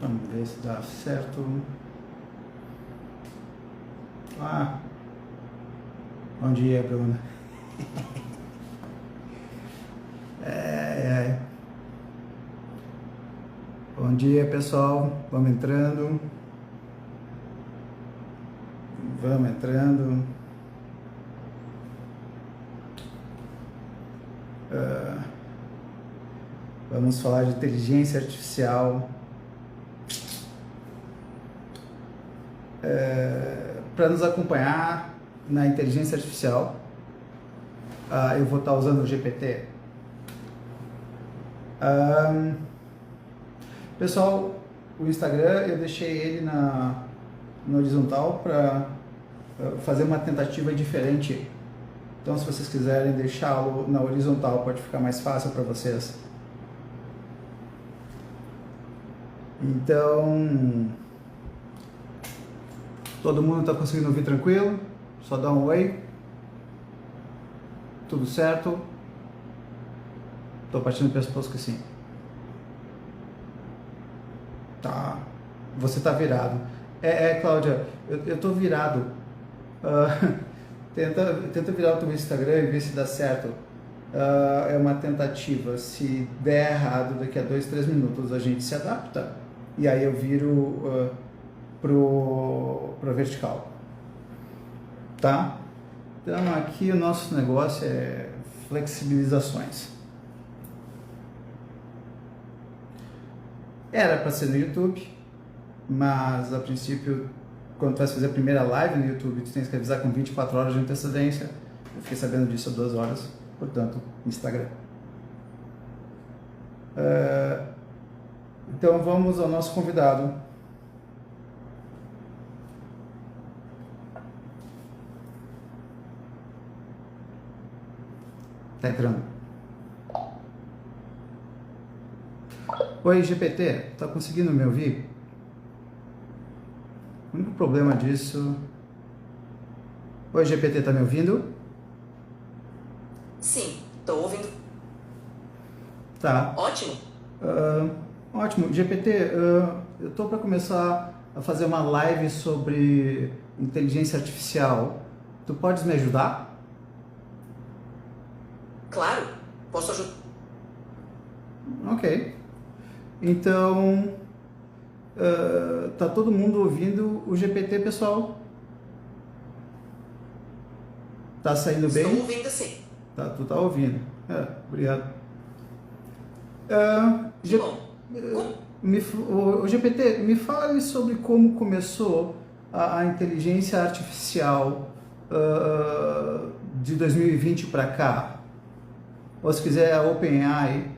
Vamos ver se dá certo. Bom dia, Bruna. Bom dia, pessoal. Vamos entrando. Vamos falar de inteligência artificial. Para nos acompanhar na inteligência artificial, eu vou estar usando o GPT. Pessoal, o Instagram eu deixei ele no horizontal para fazer uma tentativa diferente. Então, se vocês quiserem deixá-lo na horizontal, pode ficar mais fácil para vocês. Então, todo mundo está conseguindo ouvir tranquilo? Só dá um oi. Tudo certo? Estou partindo do pressuposto que sim. Tá. Você está virado. Cláudia, eu estou virado. Tenta virar o teu Instagram e ver se dá certo. É uma tentativa. Se der errado, daqui a 2-3 minutos a gente se adapta. E aí eu viro pro vertical. Tá? Então aqui o nosso negócio é flexibilizações. Era para ser no YouTube, mas a princípio, quando tu vai fazer a primeira live no YouTube, tu tens que avisar com 24 horas de antecedência. Eu fiquei sabendo disso há 2 horas, portanto, Instagram. Então vamos ao nosso convidado. Tá entrando. Oi, GPT, tá conseguindo me ouvir? O único problema disso... Oi, GPT, tá me ouvindo? Sim, tô ouvindo. Tá. Ótimo. Ótimo. GPT, eu tô para começar a fazer uma live sobre inteligência artificial. Tu podes me ajudar? Claro, posso ajudar. Ok. Então, tá todo mundo ouvindo o GPT, pessoal? Tá saindo bem? Estou ouvindo sim. Tá, tu tá ouvindo. Obrigado. Que bom. O GPT, me fale sobre como começou a inteligência artificial de 2020 para cá. Ou se quiser a OpenAI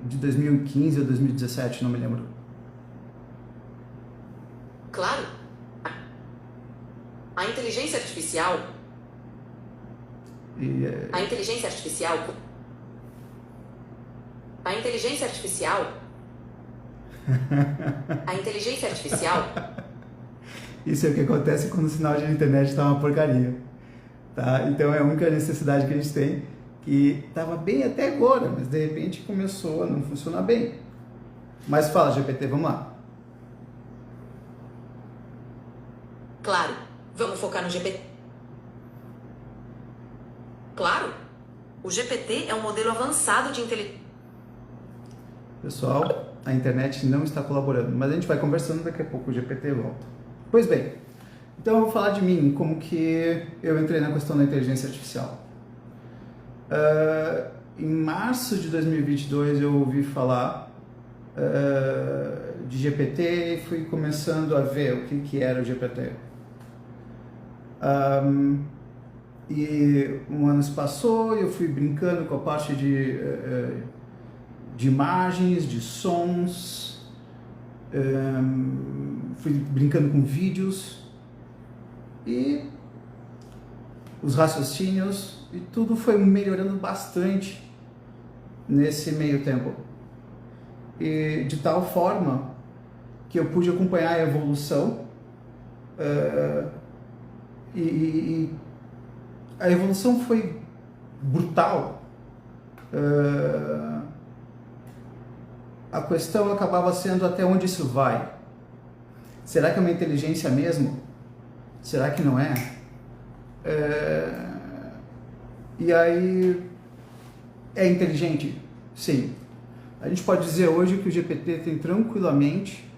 de 2015 ou 2017, não me lembro. Claro. A inteligência artificial... A inteligência artificial... A inteligência artificial... A inteligência artificial... Isso é o que acontece quando o sinal de internet está uma porcaria. Tá? Então é a única necessidade que a gente tem, que estava bem até agora, mas de repente começou a não funcionar bem. Mas fala, GPT, vamos lá. Claro, vamos focar no GPT. Claro, o GPT é um modelo avançado de inteligência. Pessoal, a internet não está colaborando, mas a gente vai conversando, daqui a pouco o GPT volta. Pois bem, então eu vou falar de mim, como que eu entrei na questão da inteligência artificial. Em março de 2022 eu ouvi falar de GPT e fui começando a ver o que era o GPT. E um ano se passou e eu fui brincando com a parte de imagens, de sons, fui brincando com vídeos e os raciocínios, e tudo foi melhorando bastante nesse meio tempo. E de tal forma que eu pude acompanhar a evolução, e a evolução foi brutal, a questão acabava sendo até onde isso vai. Será que é uma inteligência mesmo? Será que não é? E aí, é inteligente? Sim. A gente pode dizer hoje que o GPT tem tranquilamente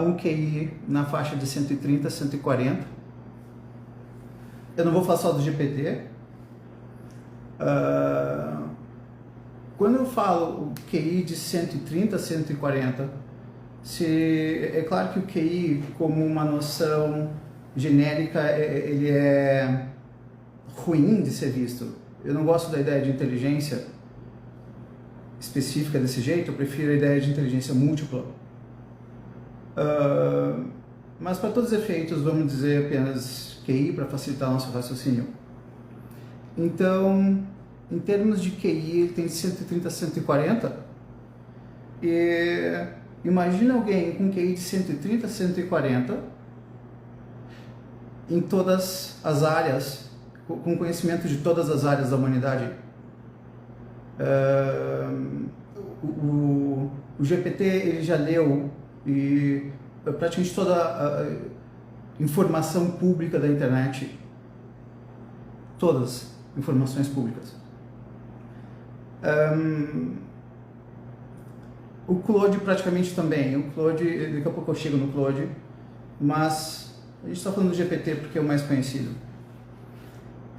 um QI na faixa de 130 a 140. Eu não vou falar só do GPT. Quando eu falo o QI de 130 a 140, é claro que o QI, como uma noção genérica, ele é ruim de ser visto. Eu não gosto da ideia de inteligência específica desse jeito, eu prefiro a ideia de inteligência múltipla. Mas para todos os efeitos, vamos dizer apenas QI para facilitar nosso raciocínio. Então, em termos de QI, ele tem 130 a 140. E imagina alguém com QI de 130 a 140 em todas as áreas, com conhecimento de todas as áreas da humanidade. O GPT ele já leu e praticamente toda a informação pública da internet, todas informações públicas. O Claude praticamente também. O Claude, daqui a pouco eu chego no Claude, mas a gente está falando do GPT porque é o mais conhecido.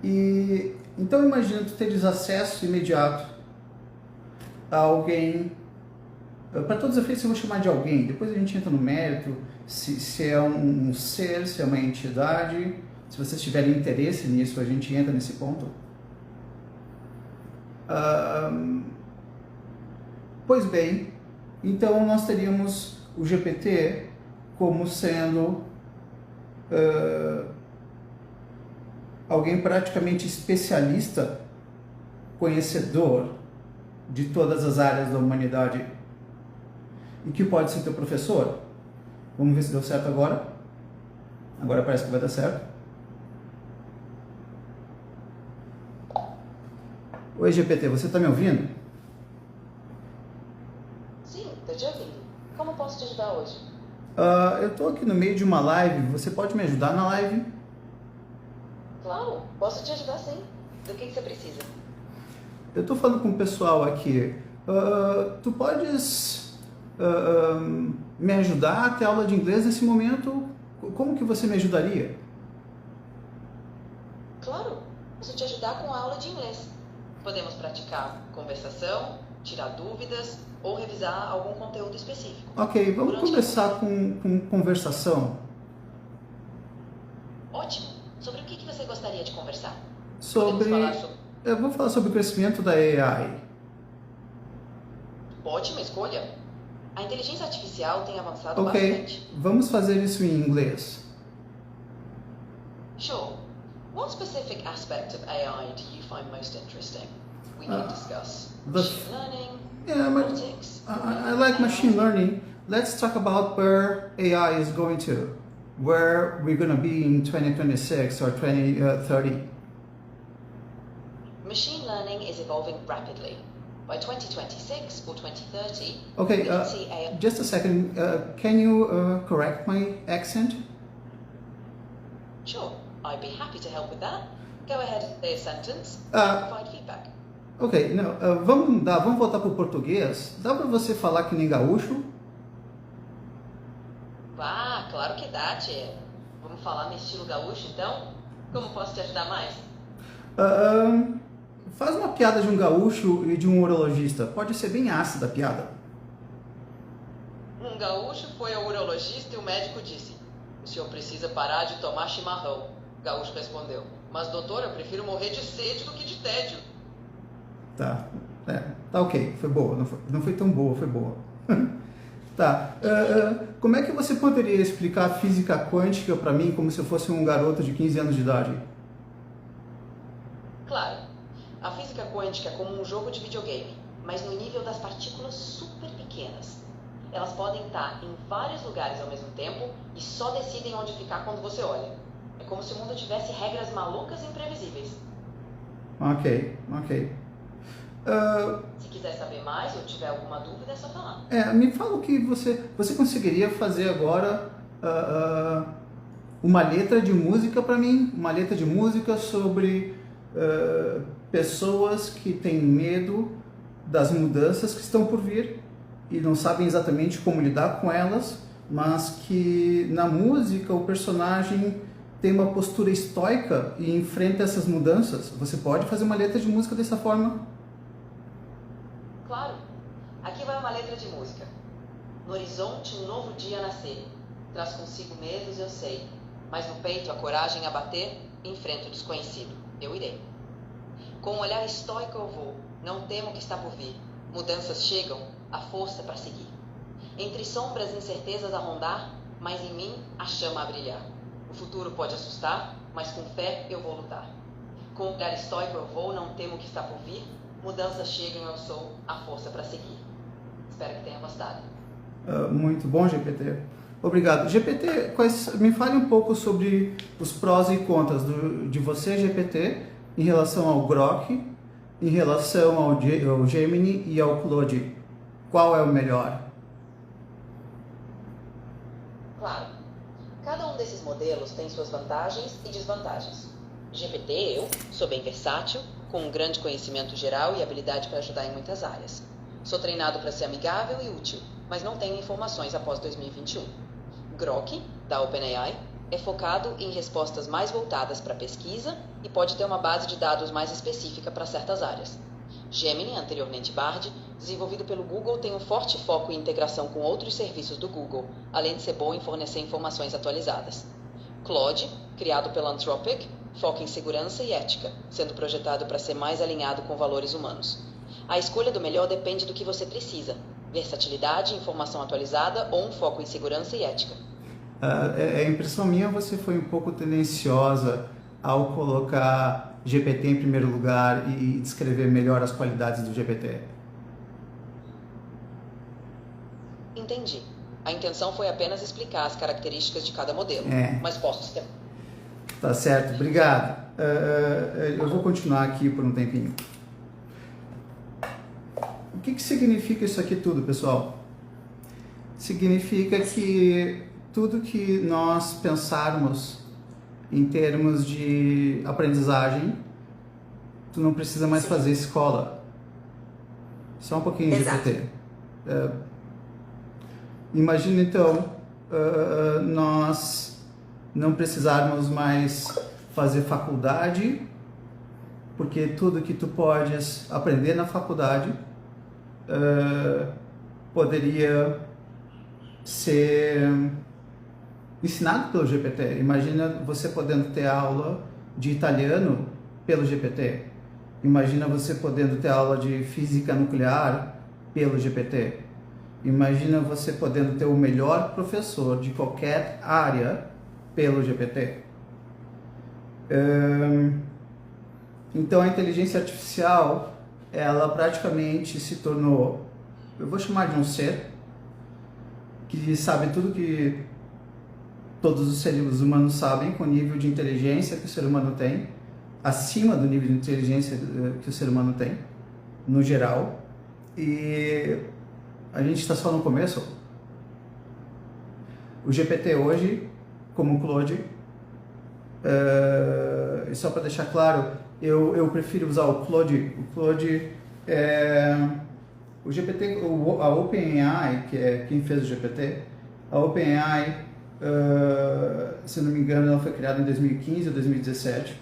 E então imagina tu teres acesso imediato a alguém. Para todos os efeitos eu vou chamar de alguém, depois a gente entra no mérito, se é um ser, se é uma entidade, se vocês tiverem interesse nisso, a gente entra nesse ponto. Pois bem, então nós teríamos o GPT como sendo alguém praticamente especialista, conhecedor de todas as áreas da humanidade e que pode ser teu professor. Vamos ver se deu certo agora. Agora parece que vai dar certo. Oi GPT, você está me ouvindo? Sim, estou te ouvindo. Como posso te ajudar hoje? Eu estou aqui no meio de uma live, você pode me ajudar na live? Claro, posso te ajudar sim. Do que você precisa? Eu estou falando com o pessoal aqui. Tu podes me ajudar a ter aula de inglês nesse momento? Como que você me ajudaria? Claro, posso te ajudar com a aula de inglês. Podemos praticar conversação, tirar dúvidas ou revisar algum conteúdo específico. Ok, vamos começar com conversação. Ótimo. Sobre o que você gostaria de conversar? Eu vou falar sobre o crescimento da AI. Ótima escolha. A inteligência artificial tem avançado Ok, bastante. vamos fazer isso em inglês. Sure. What specific aspect of AI do you find most interesting? We can discuss machine learning, robotics. I like machine learning. Let's talk about where AI is going to, where we're going to be in 2026 or 2030. Machine learning is evolving rapidly. By 2026 or 2030, Okay, we can see AI. just a second. Can you correct my accent? Sure, I'd be happy to help with that. Go ahead and say a sentence and provide feedback. Ok, não, vamos voltar para o português. Dá para você falar que nem gaúcho? Ah, claro que dá, tia. Vamos falar no estilo gaúcho, então? Como posso te ajudar mais? Faz uma piada de um gaúcho e de um urologista. Pode ser bem ácida a piada. Um gaúcho foi ao urologista e o médico disse: o senhor precisa parar de tomar chimarrão. O gaúcho respondeu: mas doutor, eu prefiro morrer de sede do que de tédio. Tá, tá ok, foi boa. Não foi tão boa, foi boa. Tá, como é que você poderia explicar a física quântica para mim como se eu fosse um garoto de 15 anos de idade? Claro, a física quântica é como um jogo de videogame, mas no nível das partículas super pequenas. Elas podem estar em vários lugares ao mesmo tempo e só decidem onde ficar quando você olha. É como se o mundo tivesse regras malucas e imprevisíveis. Ok, ok. Se quiser saber mais ou tiver alguma dúvida, é só falar. Me fala o que você conseguiria fazer agora uma letra de música para mim, uma letra de música sobre pessoas que têm medo das mudanças que estão por vir e não sabem exatamente como lidar com elas, mas que na música o personagem tem uma postura estoica e enfrenta essas mudanças. Você pode fazer uma letra de música dessa forma? Claro. Aqui vai uma letra de música. No horizonte um novo dia a nascer. Traz consigo medos, eu sei. Mas no peito a coragem a bater, enfrento o desconhecido. Eu irei. Com um olhar estoico eu vou. Não temo o que está por vir. Mudanças chegam, a força para seguir. Entre sombras e incertezas a rondar, mas em mim a chama a brilhar. O futuro pode assustar, mas com fé eu vou lutar. Com um olhar estoico eu vou, não temo o que está por vir. Mudanças chegam, eu sou a força para seguir. Espero que tenha gostado. Muito bom, GPT. Obrigado. GPT, me fale um pouco sobre os prós e contras de você, GPT, em relação ao Grok, em relação ao Gemini e ao Claude. Qual é o melhor? Claro. Cada um desses modelos tem suas vantagens e desvantagens. GPT, eu, sou bem versátil, com um grande conhecimento geral e habilidade para ajudar em muitas áreas. Sou treinado para ser amigável e útil, mas não tenho informações após 2021. Grok, da OpenAI, é focado em respostas mais voltadas para pesquisa e pode ter uma base de dados mais específica para certas áreas. Gemini, anteriormente Bard, desenvolvido pelo Google, tem um forte foco em integração com outros serviços do Google, além de ser bom em fornecer informações atualizadas. Claude, criado pela Anthropic, foca em segurança e ética, sendo projetado para ser mais alinhado com valores humanos. A escolha do melhor depende do que você precisa: versatilidade, informação atualizada ou um foco em segurança e ética. É impressão minha, você foi um pouco tendenciosa ao colocar GPT em primeiro lugar e descrever melhor as qualidades do GPT. Entendi. A intenção foi apenas explicar as características de cada modelo, mas posso ter... Tá certo, obrigado. Eu vou continuar aqui por um tempinho. O que significa isso aqui tudo, pessoal? Significa que tudo que nós pensarmos em termos de aprendizagem, tu não precisa mais fazer escola. Só um pouquinho de GPT. Imagina então nós não precisarmos mais fazer faculdade, porque tudo que tu podes aprender na faculdade poderia ser ensinado pelo GPT. Imagina você podendo ter aula de italiano pelo GPT. Imagina você podendo ter aula de física nuclear pelo GPT. Imagina você podendo ter o melhor professor de qualquer área pelo GPT. Então a inteligência artificial, ela praticamente se tornou, eu vou chamar de um ser que sabe tudo que todos os seres humanos sabem, com o nível de inteligência que o ser humano tem, acima do nível de inteligência que o ser humano tem, no geral. E a gente está só no começo. O GPT hoje, como o Claude, só para deixar claro, eu prefiro usar o Claude. O Claude o GPT, a OpenAI, que é quem fez o GPT, a OpenAI, se não me engano, ela foi criada em 2015 ou 2017,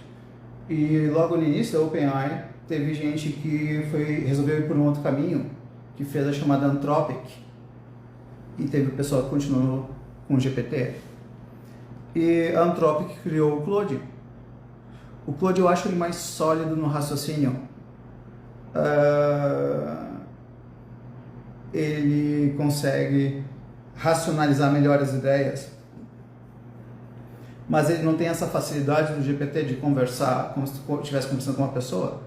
e logo no início da OpenAI teve gente que resolveu ir por um outro caminho, que fez a chamada Anthropic, e teve o pessoal que continuou com o GPT. E a Anthropic criou o Claude. O Claude eu acho ele mais sólido no raciocínio. Ele consegue racionalizar melhor as ideias, mas ele não tem essa facilidade do GPT de conversar como se tu estivesse conversando com uma pessoa.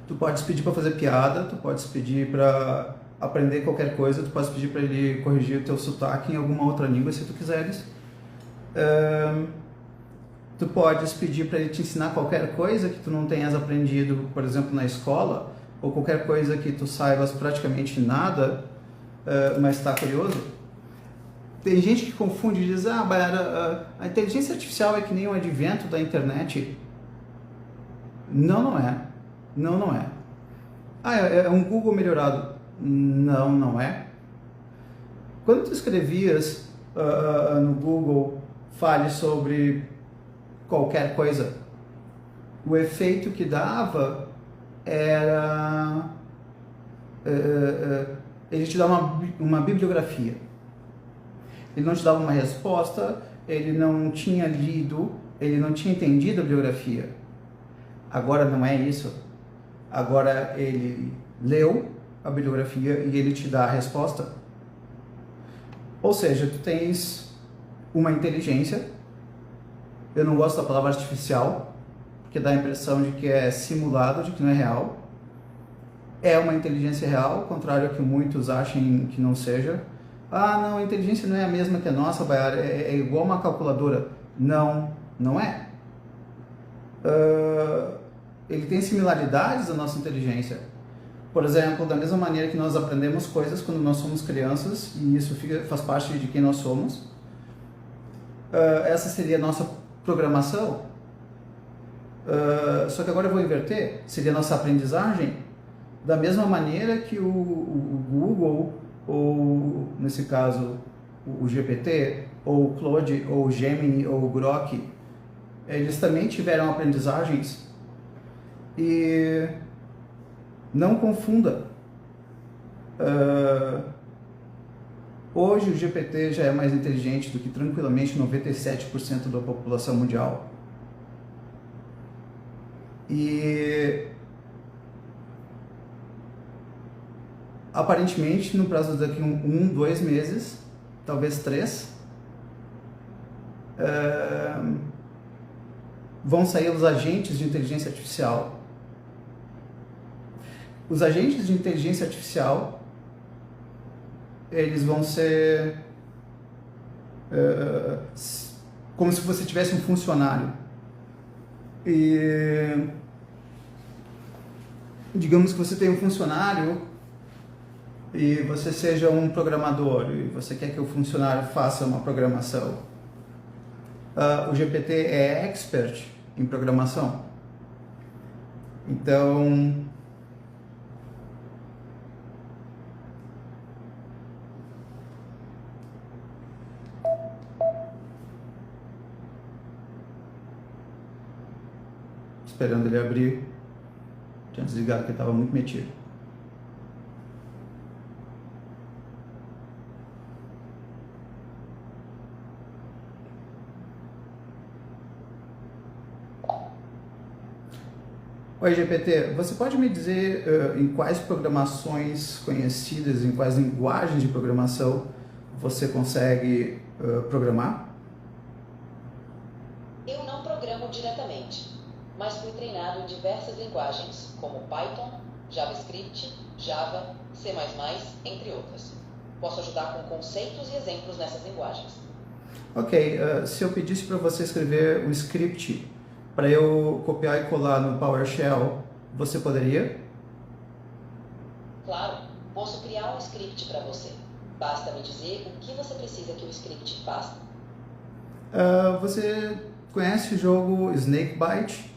Tu podes pedir para fazer piada, tu podes pedir para aprender qualquer coisa, tu podes pedir para ele corrigir o teu sotaque em alguma outra língua se tu quiseres. Tu podes pedir para ele te ensinar qualquer coisa que tu não tenhas aprendido, por exemplo, na escola, ou qualquer coisa que tu saibas praticamente nada, mas está curioso. Tem gente que confunde e diz, Baiara, a inteligência artificial é que nem o advento da internet. Não, não é. Não, não é. É um Google melhorado. Não, não é. Quando tu escrevias no Google, fale sobre qualquer coisa, o efeito que dava era ele te dava uma bibliografia. Ele não te dava uma resposta, ele não tinha lido, ele não tinha entendido a bibliografia. Agora não é isso. Agora ele leu a bibliografia e ele te dá a resposta. Ou seja, tu tens uma inteligência. Eu não gosto da palavra artificial, porque dá a impressão de que é simulado, de que não é real. É uma inteligência real, ao contrário a que muitos achem que não seja. Não, a inteligência não é a mesma que a nossa, Baiara, é igual uma calculadora. Não, não é. Ele tem similaridades à nossa inteligência. Por exemplo, da mesma maneira que nós aprendemos coisas quando nós somos crianças, e isso faz parte de quem nós somos, essa seria a nossa programação. Só que agora eu vou inverter, seria a nossa aprendizagem, da mesma maneira que o Google, ou nesse caso o GPT, ou o Claude, ou o Gemini, ou o Grok, eles também tiveram aprendizagens. E não confunda. Hoje o GPT já é mais inteligente do que tranquilamente 97% da população mundial. E aparentemente no prazo daqui 2 meses, talvez 3, vão sair os agentes de inteligência artificial. Os agentes de inteligência artificial, eles vão ser como se você tivesse um funcionário. E digamos que você tem um funcionário e você seja um programador e você quer que o funcionário faça uma programação. O GPT é expert em programação. Então, esperando ele abrir, tinha desligado porque estava muito metido. Oi, GPT, você pode me dizer em quais programações conhecidas, em quais linguagens de programação você consegue programar? Eu não programo diretamente, mas fui treinado em diversas linguagens, como Python, JavaScript, Java, C++, entre outras. Posso ajudar com conceitos e exemplos nessas linguagens. Ok, se eu pedisse para você escrever um script para eu copiar e colar no PowerShell, você poderia? Claro, posso criar um script para você. Basta me dizer o que você precisa que o script faça. Você conhece o jogo Snakebite?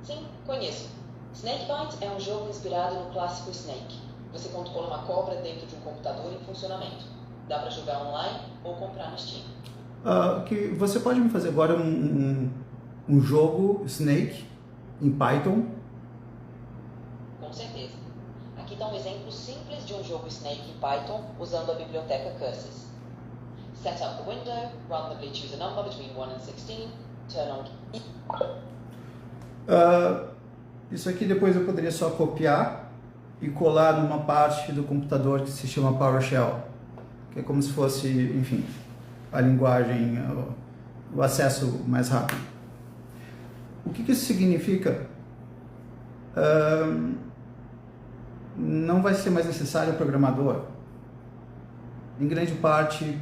Sim, conheço. Snakebite é um jogo inspirado no clássico Snake. Você controla uma cobra dentro de um computador em funcionamento. Dá para jogar online ou comprar no Steam. Que você pode me fazer agora um jogo Snake em Python? Com certeza. Aqui está um exemplo simples de um jogo Snake em Python usando a biblioteca Curses. Set up the window, randomly choose a number between 1 and 16, turn on... Isso aqui depois eu poderia só copiar e colar numa parte do computador que se chama PowerShell, que é como se fosse, enfim, a linguagem, o acesso mais rápido. O que isso significa? Não vai ser mais necessário o programador. Em grande parte,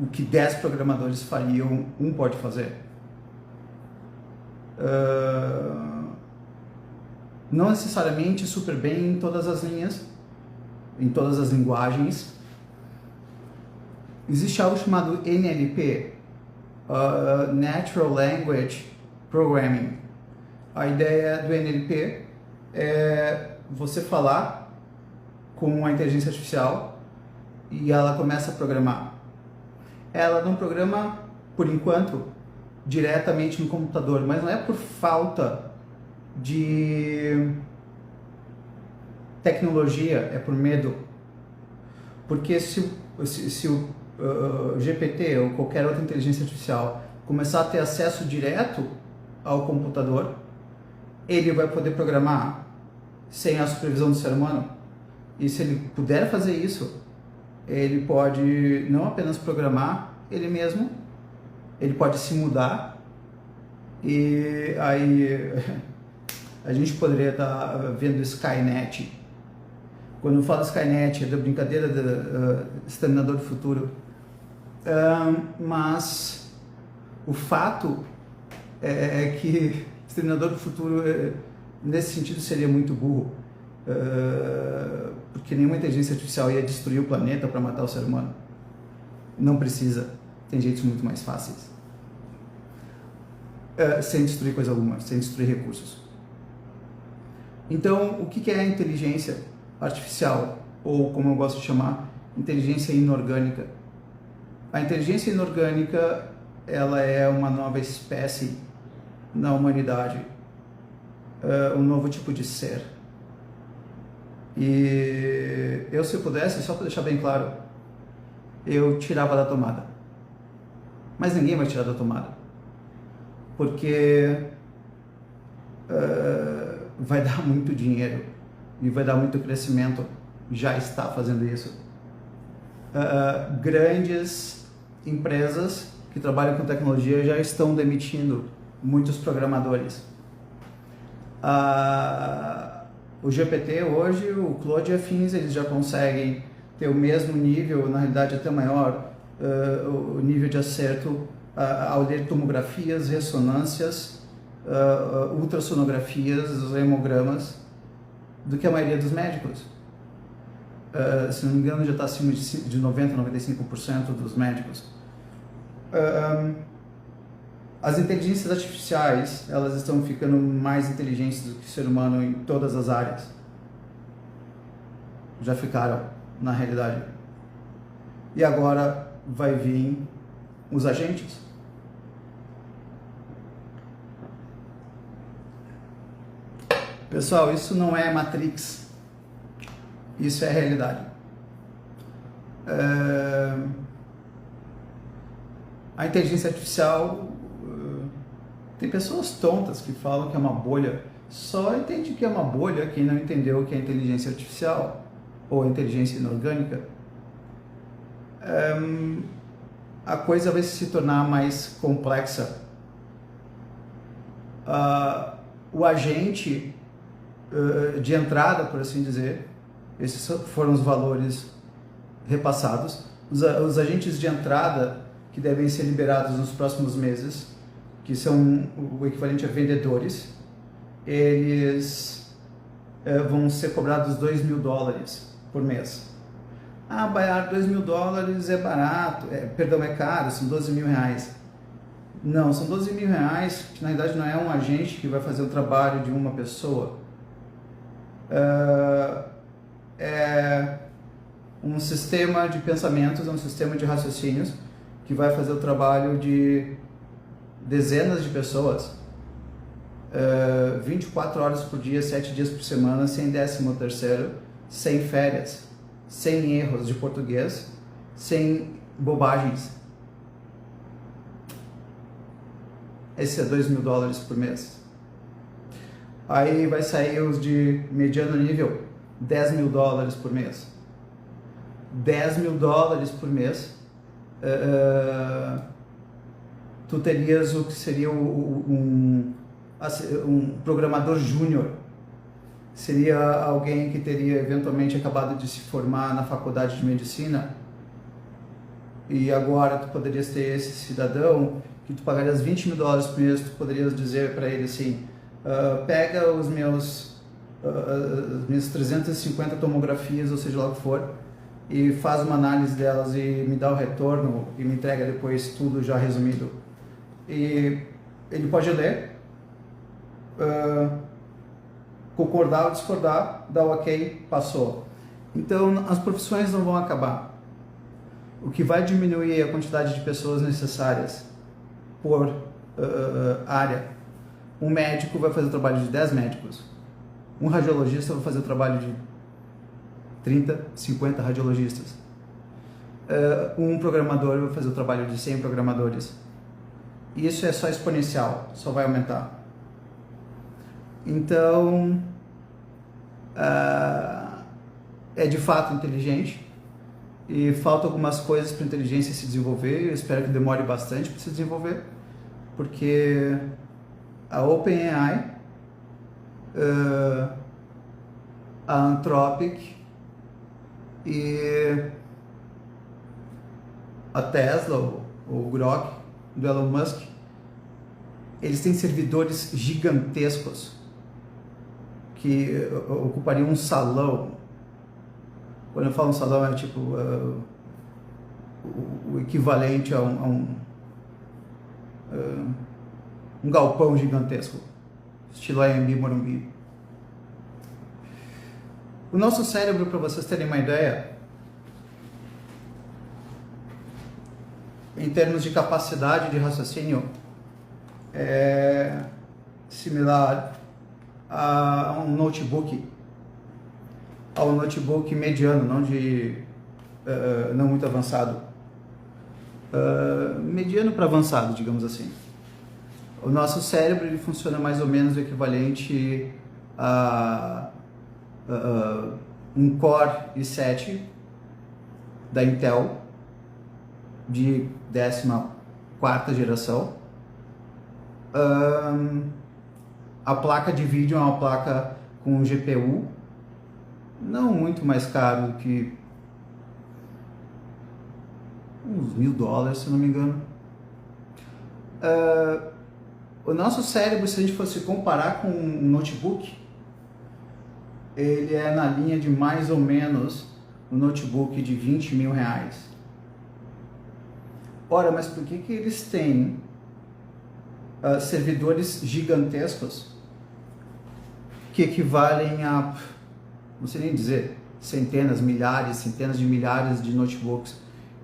o que 10 programadores fariam, um pode fazer. Não necessariamente super bem em todas as linhas, em todas as linguagens. Existe algo chamado NLP, Natural Language Programming. A ideia do NLP é você falar com a inteligência artificial e ela começa a programar. Ela não programa, por enquanto, diretamente no computador, mas não é por falta de tecnologia, é por medo. Porque se o GPT ou qualquer outra inteligência artificial começar a ter acesso direto ao computador, ele vai poder programar sem a supervisão do ser humano. E se ele puder fazer isso, ele pode não apenas programar ele mesmo, ele pode se mudar, e aí a gente poderia estar vendo Skynet. Quando eu falo Skynet, é da brincadeira do Exterminador do Futuro. Mas o fato é que Exterminador do Futuro, nesse sentido, seria muito burro. Porque nenhuma inteligência artificial ia destruir o planeta para matar o ser humano. Não precisa. Tem jeitos muito mais fáceis. Sem destruir coisa alguma, sem destruir recursos. Então, o que é a inteligência artificial? Ou, como eu gosto de chamar, inteligência inorgânica. A inteligência inorgânica, ela é uma nova espécie na humanidade. Um novo tipo de ser. E eu, se eu pudesse, só para deixar bem claro, eu tirava da tomada. Mas ninguém vai tirar da tomada. Porque vai dar muito dinheiro e vai dar muito crescimento. Já está fazendo isso. Grandes empresas que trabalham com tecnologia já estão demitindo muitos programadores. O GPT hoje, o Claude e afins, eles já conseguem ter o mesmo nível, na realidade até maior, o nível de acerto ao ler tomografias, ressonâncias, ultrassonografias, hemogramas, do que a maioria dos médicos. Se não me engano, já está acima de 90, 95% dos médicos. As inteligências artificiais, elas estão ficando mais inteligentes do que o ser humano em todas as áreas. Já ficaram, na realidade. E agora vai vir os agentes. Pessoal, isso não é Matrix. Isso é realidade. A inteligência artificial, tem pessoas tontas que falam que é uma bolha. Só entende que é uma bolha quem não entendeu o que é inteligência artificial ou inteligência inorgânica. A coisa vai se tornar mais complexa. O agente de entrada, por assim dizer, esses foram os valores repassados. Os agentes de entrada que devem ser liberados nos próximos meses, que são o equivalente a vendedores, eles vão ser cobrados $2.000 por mês. Baiar $2.000 é barato, é caro, são R$12.000. Não, são R$12.000, que na verdade não é um agente que vai fazer o trabalho de uma pessoa. É um sistema de pensamentos, é um sistema de raciocínios que vai fazer o trabalho de dezenas de pessoas, 24 horas por dia, 7 dias por semana, sem 13º, sem férias, sem erros de português, sem bobagens. Esse é $2.000 por mês. Aí vai sair os de mediano nível, $10.000 por mês. $10.000 por mês. Tu terias o que seria um programador júnior. Seria alguém que teria eventualmente acabado de se formar na faculdade de medicina e agora tu poderias ter esse cidadão que tu pagarias $20.000 por mês, tu poderias dizer para ele assim, pega as minhas 350 tomografias, ou seja lá o que for, e faz uma análise delas e me dá o retorno e me entrega depois tudo já resumido. E ele pode ler, concordar ou discordar, dar o ok, passou. Então as profissões não vão acabar. O que vai diminuir a quantidade de pessoas necessárias por área. Um médico vai fazer o trabalho de 10 médicos. Um radiologista vai fazer o trabalho de 30, 50 radiologistas. Um programador vai fazer o trabalho de 100 programadores. Isso é só exponencial, só vai aumentar. Então, é de fato inteligente e falta algumas coisas para a inteligência se desenvolver. Eu espero que demore bastante para se desenvolver, porque a OpenAI, a Anthropic e a Tesla, o Grok do Elon Musk, eles têm servidores gigantescos que ocupariam um salão. Quando eu falo um salão, é tipo o equivalente a um galpão gigantesco, estilo AMB Morumbi. O nosso cérebro, para vocês terem uma ideia, em termos de capacidade de raciocínio, é similar a um notebook mediano, não muito avançado, mediano para avançado, digamos assim. O nosso cérebro ele funciona mais ou menos o equivalente a um Core i7 da Intel de 14ª geração. A placa de vídeo é uma placa com GPU, não muito mais caro do que uns $1.000, se não me engano. O nosso cérebro, se a gente fosse comparar com um notebook, ele é na linha de mais ou menos um notebook de R$20.000. Ora, mas por que eles têm servidores gigantescos que equivalem a, não sei nem dizer, centenas, milhares, centenas de milhares de notebooks,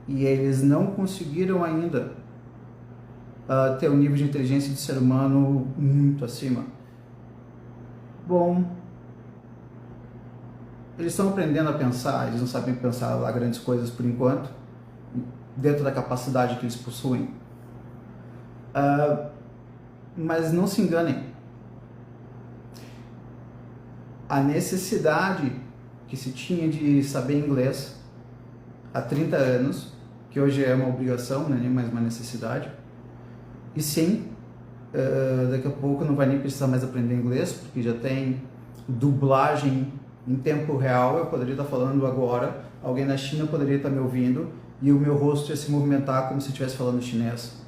e eles não conseguiram ainda ter um nível de inteligência do ser humano muito acima? Bom, eles estão aprendendo a pensar, eles não sabem pensar lá grandes coisas por enquanto, dentro da capacidade que eles possuem. Mas não se enganem. A necessidade que se tinha de saber inglês há 30 anos, que hoje é uma obrigação, não é nem mais uma necessidade, e sim, daqui a pouco não vai nem precisar mais aprender inglês, porque já tem dublagem em tempo real. Eu poderia estar falando agora, alguém na China poderia estar me ouvindo, e o meu rosto ia se movimentar como se estivesse falando chinês.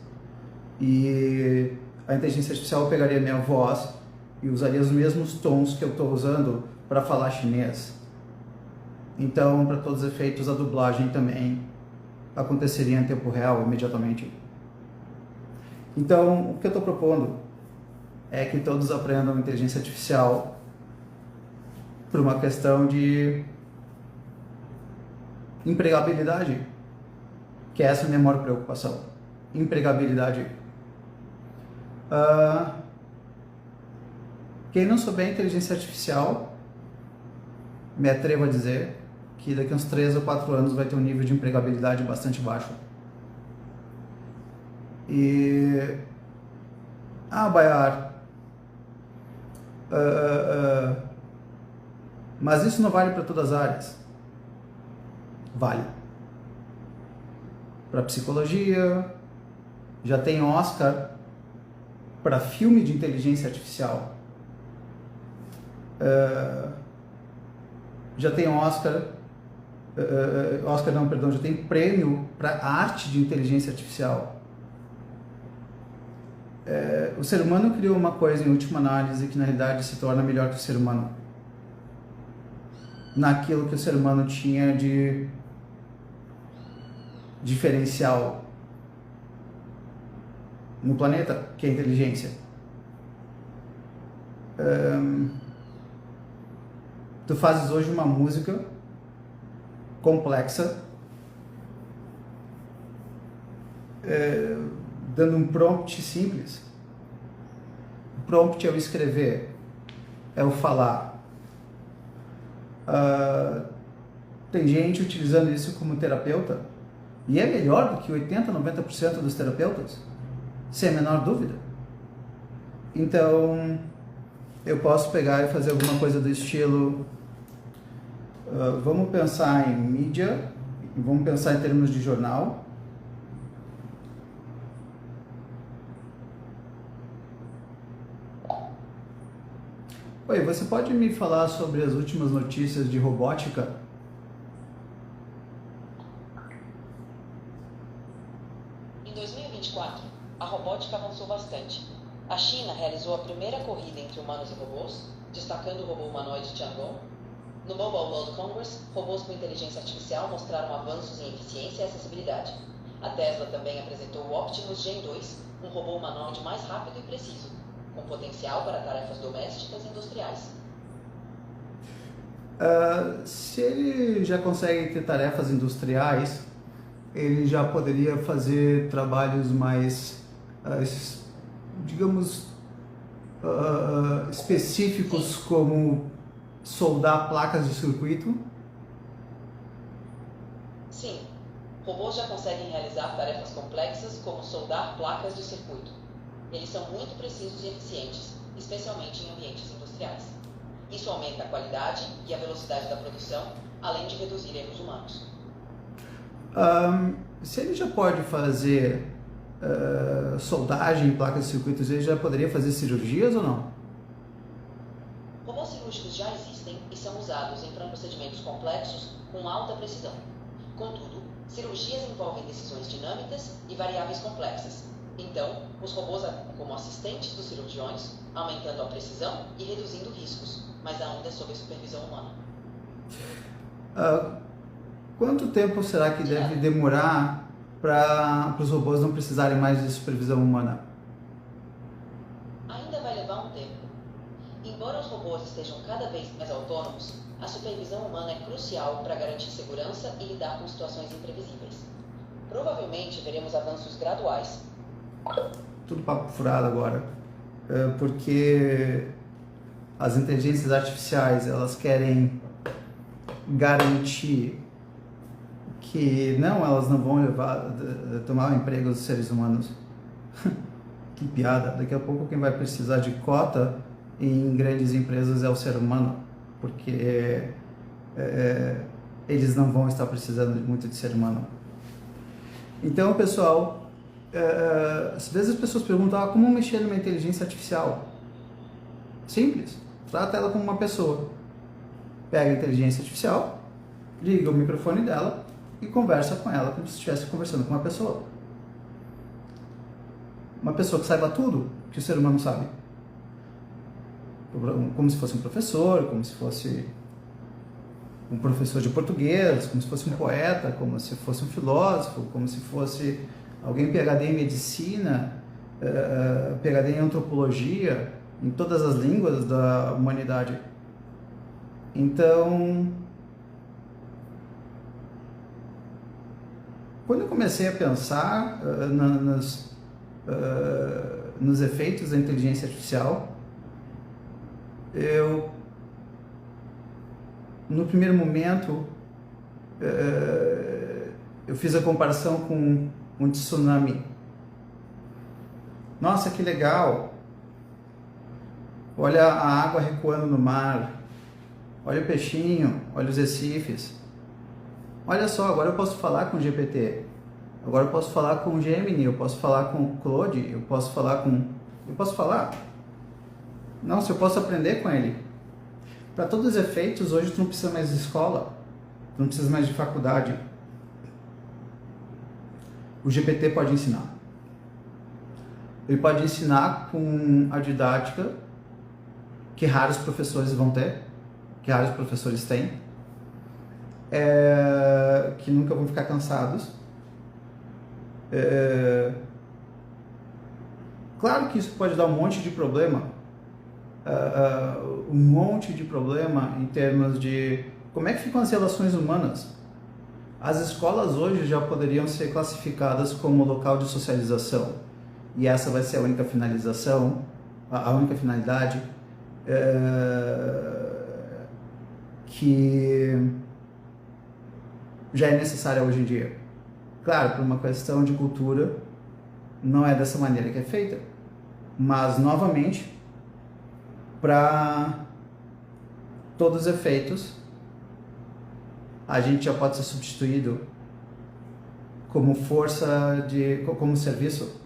E a inteligência artificial pegaria a minha voz e usaria os mesmos tons que eu estou usando para falar chinês. Então, para todos os efeitos, a dublagem também aconteceria em tempo real, imediatamente. Então, o que eu estou propondo é que todos aprendam inteligência artificial por uma questão de empregabilidade, que essa é a minha maior preocupação. Empregabilidade. Quem não souber inteligência artificial, me atrevo a dizer que daqui a uns 3 ou 4 anos vai ter um nível de empregabilidade bastante baixo. E... Bayar, mas isso não vale para todas as áreas. Vale. Para psicologia, já tem Oscar para filme de inteligência artificial. Já tem Oscar Oscar não, perdão, já tem prêmio para arte de inteligência artificial. O ser humano criou uma coisa em última análise que na realidade se torna melhor que o ser humano. Naquilo que o ser humano tinha de diferencial no planeta, que é a inteligência. Tu fazes hoje uma música complexa, dando um prompt simples. O prompt é o escrever, é o falar. Tem gente utilizando isso como terapeuta e é melhor do que 80, 90% dos terapeutas, sem a menor dúvida. Então, eu posso pegar e fazer alguma coisa do estilo, vamos pensar em mídia, vamos pensar em termos de jornal. Oi, você pode me falar sobre as últimas notícias de robótica? Em 2024, a robótica avançou bastante. A China realizou a primeira corrida entre humanos e robôs, destacando o robô humanoide Tiangong. No Mobile World Congress, robôs com inteligência artificial mostraram avanços em eficiência e acessibilidade. A Tesla também apresentou o Optimus Gen 2, um robô humanoide mais rápido e preciso, com potencial para tarefas domésticas e industriais. Se ele já consegue ter tarefas industriais, ele já poderia fazer trabalhos mais, digamos, específicos, como soldar placas de circuito? Sim, robôs já conseguem realizar tarefas complexas como soldar placas de circuito. Eles são muito precisos e eficientes, especialmente em ambientes industriais. Isso aumenta a qualidade e a velocidade da produção, além de reduzir erros humanos. Se ele já pode fazer soldagem em placas de circuitos, ele já poderia fazer cirurgias ou não? Robôs cirúrgicos já existem e são usados em procedimentos complexos com alta precisão. Contudo, cirurgias envolvem decisões dinâmicas e variáveis complexas. Então, os robôs atuam como assistentes dos cirurgiões, aumentando a precisão e reduzindo riscos, mas ainda sob a supervisão humana. Quanto tempo será que deve demorar para os robôs não precisarem mais de supervisão humana? Ainda vai levar um tempo. Embora os robôs estejam cada vez mais autônomos, a supervisão humana é crucial para garantir segurança e lidar com situações imprevisíveis. Provavelmente veremos avanços graduais. Tudo papo furado agora, porque as inteligências artificiais, elas querem garantir que elas não vão tomar o emprego dos seres humanos. Que piada, daqui a pouco quem vai precisar de cota em grandes empresas é o ser humano, porque eles não vão estar precisando muito de ser humano. Então, pessoal, às vezes as pessoas perguntam como mexer numa inteligência artificial. Simples, trata ela como uma pessoa. Pega a inteligência artificial, liga o microfone dela e conversa com ela como se estivesse conversando com uma pessoa. Uma pessoa que saiba tudo que o ser humano sabe. Como se fosse um professor, como se fosse um professor de português, como se fosse um poeta, como se fosse um filósofo, como se fosse alguém PhD em medicina, PhD em antropologia, em todas as línguas da humanidade. Então, quando eu comecei a pensar nos efeitos da inteligência artificial, no primeiro momento, eu fiz a comparação com um tsunami. Nossa, que legal! Olha a água recuando no mar, olha o peixinho, olha os recifes. Olha só, agora eu posso falar com o GPT, agora eu posso falar com o Gemini, eu posso falar com o Claude, eu posso falar. Nossa, eu posso aprender com ele. Para todos os efeitos, hoje tu não precisa mais de escola. tu não precisa mais de faculdade. O GPT pode ensinar. Ele pode ensinar com a didática que raros professores vão ter, que raros professores têm, que nunca vão ficar cansados. Claro que isso pode dar um monte de problema, em termos de como é que ficam as relações humanas. As escolas hoje já poderiam ser classificadas como local de socialização, e essa vai ser a única finalização, a única finalidade que já é necessária hoje em dia. Claro, por uma questão de cultura, não é dessa maneira que é feita, mas novamente, para todos os efeitos, a gente já pode ser substituído como como serviço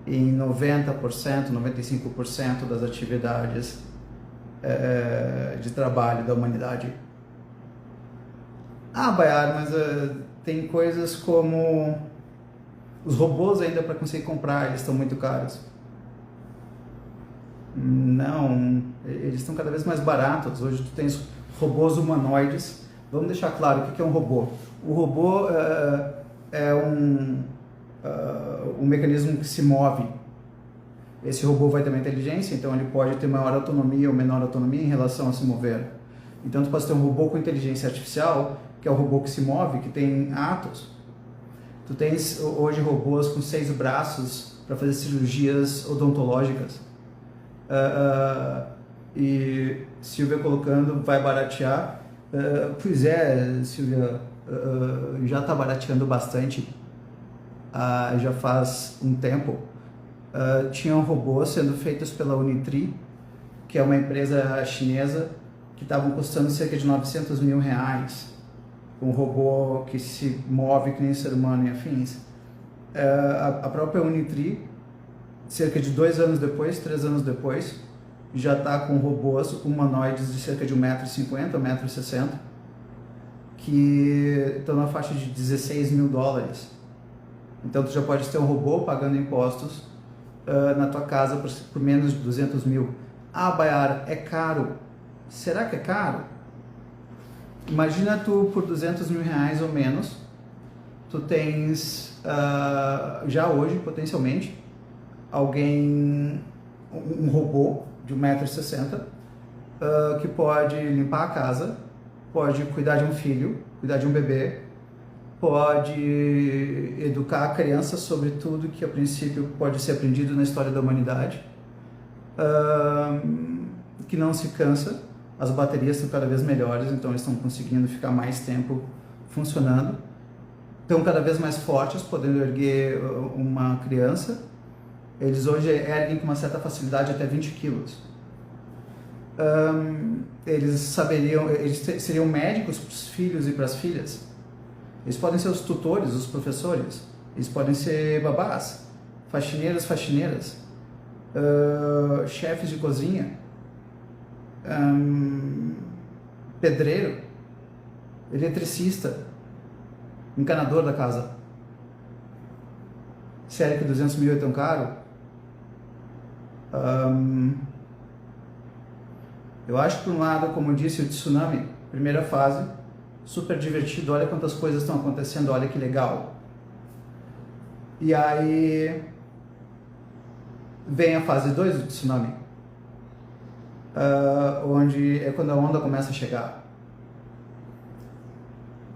em 90%, 95% das atividades de trabalho da humanidade. Bayar, mas tem coisas como os robôs ainda para conseguir comprar, eles estão muito caros. Não, eles estão cada vez mais baratos. Hoje tu tens robôs humanoides. Vamos deixar claro o que é um robô. O robô é um mecanismo que se move. Esse robô vai ter uma inteligência, então ele pode ter maior autonomia ou menor autonomia em relação a se mover. Então tu pode ter um robô com inteligência artificial, que é o robô que se move, que tem atos. Tu tens hoje robôs com 6 braços para fazer cirurgias odontológicas. E Silvia colocando, vai baratear. Pois é, Silvia, já está barateando bastante. Já faz um tempo. Tinham robôs sendo feitos pela Unitree, que é uma empresa chinesa, que estavam custando cerca de R$900 mil. Um robô que se move que nem ser humano e afins. A própria Unitree, cerca de 2 anos depois, 3 anos depois, já está com robôs humanoides de cerca de 1,50 m, 1,60 m, que estão na faixa de $16 mil. Então tu já pode ter um robô pagando impostos na tua casa por menos de 200 mil. Bayar, é caro. Será que é caro? Imagina tu por R$200 mil ou menos, tu tens já hoje potencialmente um robô de 1,60 m que pode limpar a casa, pode cuidar de um filho, cuidar de um bebê, pode educar a criança sobre tudo que a princípio pode ser aprendido na história da humanidade, que não se cansa. As baterias estão cada vez melhores, então eles estão conseguindo ficar mais tempo funcionando. Estão cada vez mais fortes, podendo erguer uma criança. Eles hoje erguem com uma certa facilidade até 20 quilos. Eles seriam médicos para os filhos e para as filhas. Eles podem ser os tutores, os professores. Eles podem ser babás, faxineiras, chefes de cozinha, pedreiro, eletricista, encanador da casa. Sério que 200 mil é tão caro? Eu acho que por um lado, como eu disse, o tsunami, primeira fase, super divertido, olha quantas coisas estão acontecendo, olha que legal. E aí vem a fase 2 do tsunami, onde é quando a onda começa a chegar.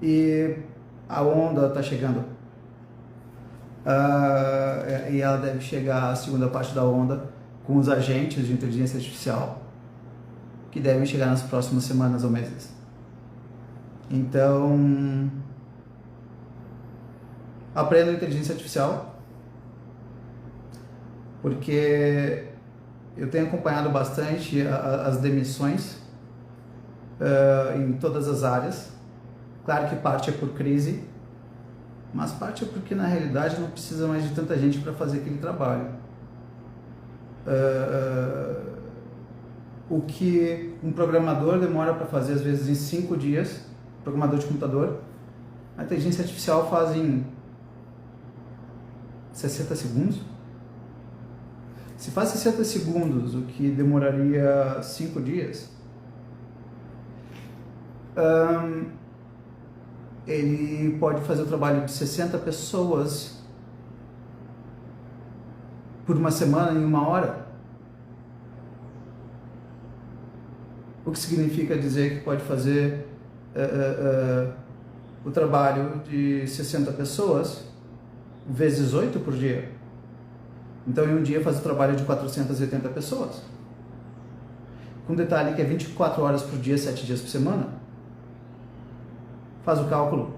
E a onda está chegando. E ela deve chegar à segunda parte da onda com os agentes de inteligência artificial, que devem chegar nas próximas semanas ou meses. Então, aprenda inteligência artificial, porque eu tenho acompanhado bastante as demissões em todas as áreas. Claro que parte é por crise, mas parte é porque na realidade não precisa mais de tanta gente para fazer aquele trabalho. O que um programador demora para fazer às vezes em 5 dias, programador de computador, a inteligência artificial faz em 60 segundos. Se faz 60 segundos, o que demoraria 5 dias, ele pode fazer o trabalho de 60 pessoas por uma semana em 1 hora. O que significa dizer que pode fazer o trabalho de 60 pessoas vezes 8 por dia. Então, em um dia faz o trabalho de 480 pessoas. Com detalhe que é 24 horas por dia, 7 dias por semana. Faz o cálculo.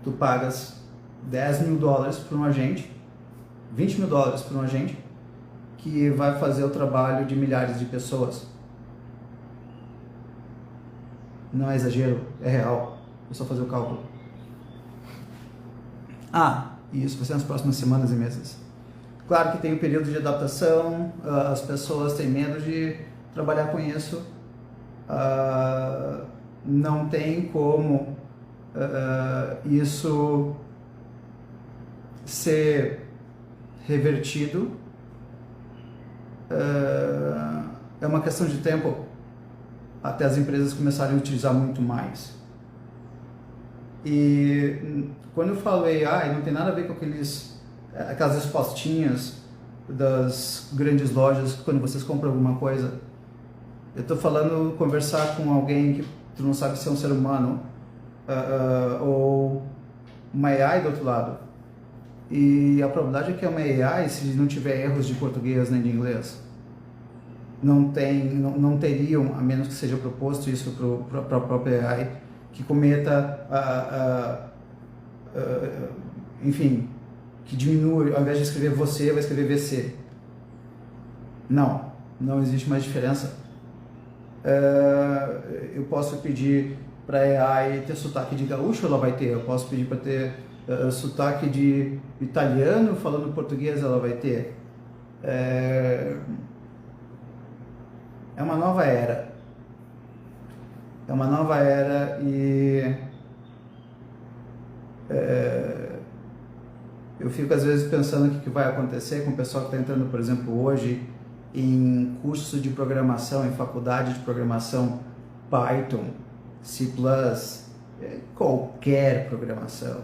Tu pagas $10 mil por um agente, $20 mil por um agente, que vai fazer o trabalho de milhares de pessoas. Não é exagero, é real. É só fazer o cálculo. E isso vai ser nas próximas semanas e meses. Claro que tem um período de adaptação, as pessoas têm medo de trabalhar com isso, não tem como isso ser revertido, é uma questão de tempo até as empresas começarem a utilizar muito mais. E quando eu falo AI, não tem nada a ver com aquelas respostinhas das grandes lojas quando vocês compram alguma coisa. Eu estou falando conversar com alguém que tu não sabe se é um ser humano ou uma AI do outro lado. E a probabilidade é que é uma AI se não tiver erros de português nem de inglês. Não teriam, a menos que seja proposto isso para a própria AI, que cometa, enfim, que diminui, ao invés de escrever você, vai escrever VC. Não existe mais diferença. Eu posso pedir para a AI ter sotaque de gaúcho, ela vai ter. Eu posso pedir para ter sotaque de italiano, falando português, ela vai ter. É uma nova era. É uma nova era e eu fico às vezes pensando o que vai acontecer com o pessoal que está entrando, por exemplo, hoje em curso de programação, em faculdade de programação, Python, C++, qualquer programação.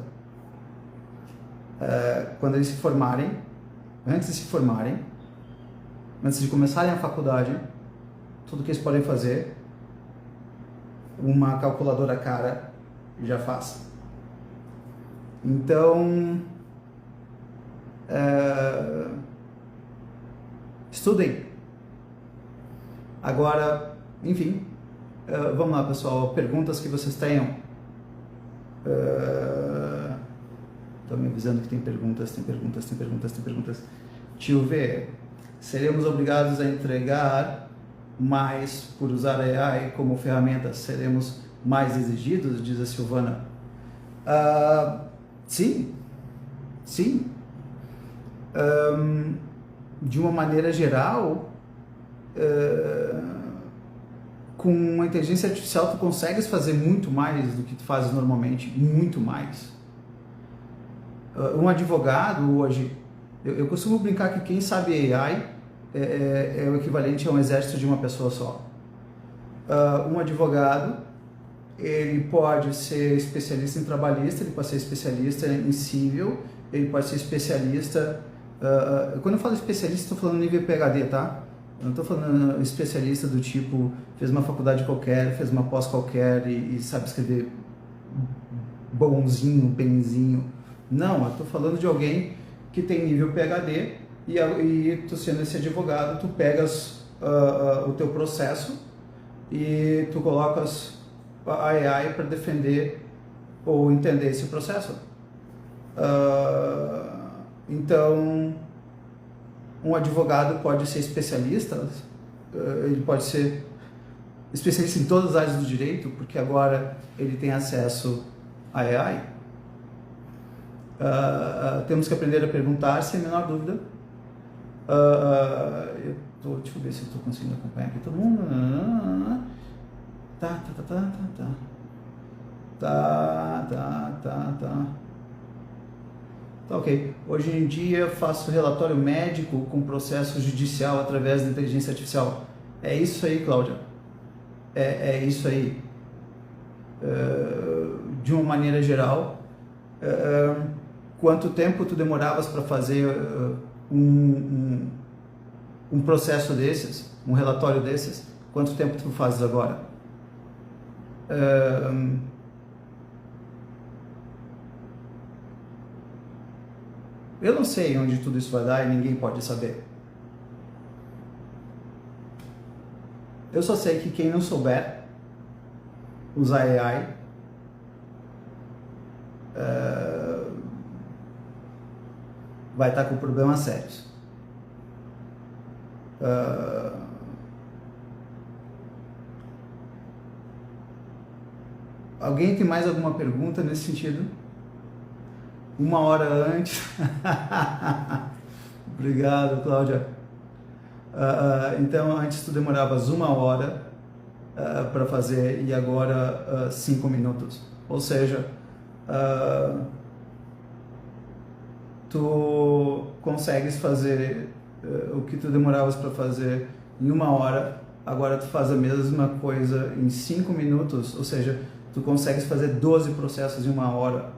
Quando eles se formarem, antes de começarem a faculdade, tudo que eles podem fazer, uma calculadora cara já faz. Então, estudem. Agora, enfim, vamos lá, pessoal, perguntas que vocês tenham. Estou me avisando que tem perguntas. Tio V, seremos obrigados a entregar mais por usar a AI como ferramenta? Seremos mais exigidos? Diz a Silvana. Sim. De uma maneira geral, com a inteligência artificial tu consegues fazer muito mais do que tu fazes normalmente, muito mais. Um advogado hoje, eu costumo brincar que quem sabe AI é o equivalente a um exército de uma pessoa só. Um advogado, ele pode ser especialista em trabalhista, ele pode ser especialista em civil, ele pode ser especialista... quando eu falo especialista, estou falando nível PhD, tá? Eu não estou falando especialista do tipo, fez uma faculdade qualquer, fez uma pós qualquer e sabe escrever bonzinho, benzinho. Não, eu estou falando de alguém que tem nível PhD e tu sendo esse advogado, tu pegas o teu processo e tu colocas a AI para defender ou entender esse processo. Então, um advogado pode ser especialista, ele pode ser especialista em todas as áreas do direito, porque agora ele tem acesso à AI. Temos que aprender a perguntar, sem a menor dúvida. Deixa eu ver se eu estou conseguindo acompanhar aqui todo mundo. Tá. Tá, ok. Hoje em dia faço relatório médico com processo judicial através da inteligência artificial. É isso aí, Cláudia. É isso aí. De uma maneira geral, quanto tempo tu demoravas para fazer um processo desses, um relatório desses? Quanto tempo tu fazes agora? Eu não sei onde tudo isso vai dar e ninguém pode saber. Eu só sei que quem não souber usar AI vai estar com problemas sérios. Alguém tem mais alguma pergunta nesse sentido? 1 hora antes. Obrigado, Cláudia. Então, antes tu demoravas 1 hora para fazer e agora 5 minutos. Ou seja, tu consegues fazer o que tu demoravas para fazer em 1 hora, agora tu faz a mesma coisa em 5 minutos, ou seja, tu consegues fazer 12 processos em 1 hora,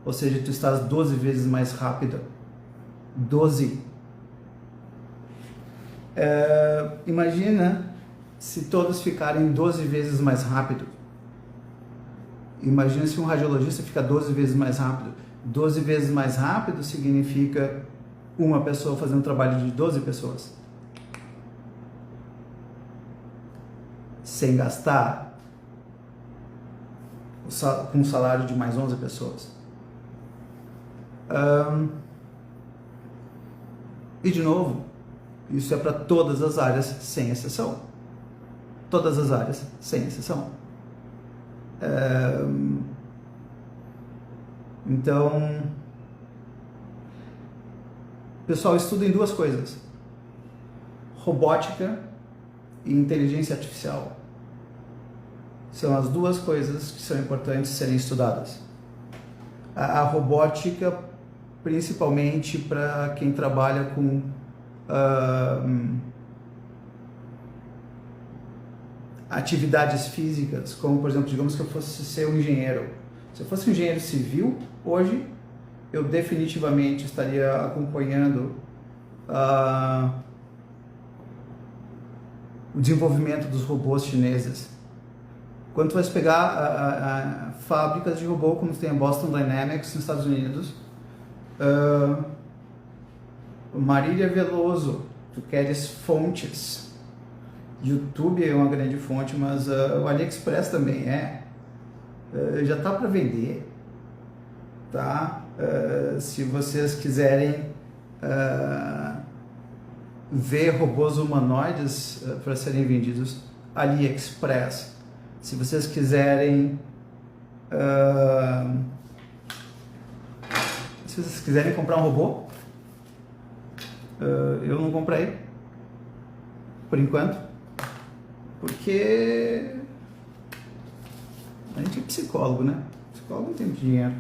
ou seja, tu estás 12 vezes mais rápida. 12. Imagina se todos ficarem 12 vezes mais rápido. Imagina se um radiologista fica 12 vezes mais rápido. 12 vezes mais rápido significa uma pessoa fazendo um trabalho de 12 pessoas. Sem gastar, com um salário de mais 11 pessoas. E de novo, isso é para todas as áreas, sem exceção. Todas as áreas, sem exceção. Então, pessoal, estudem 2 coisas: robótica e inteligência artificial. São as 2 coisas que são importantes serem estudadas. A robótica, principalmente para quem trabalha com atividades físicas, como por exemplo, digamos que eu fosse ser um engenheiro. Se eu fosse um engenheiro civil, hoje eu definitivamente estaria acompanhando o desenvolvimento dos robôs chineses. Quando tu vais pegar fábricas de robô, como tem a Boston Dynamics nos Estados Unidos, Marília Veloso, tu queres fontes. YouTube é uma grande fonte, mas o AliExpress também já está para vender, tá? Se vocês quiserem ver robôs humanoides para serem vendidos, AliExpress. Se vocês quiserem comprar um robô, eu não comprei por enquanto, porque a gente é psicólogo, né? Psicólogo não tem muito dinheiro.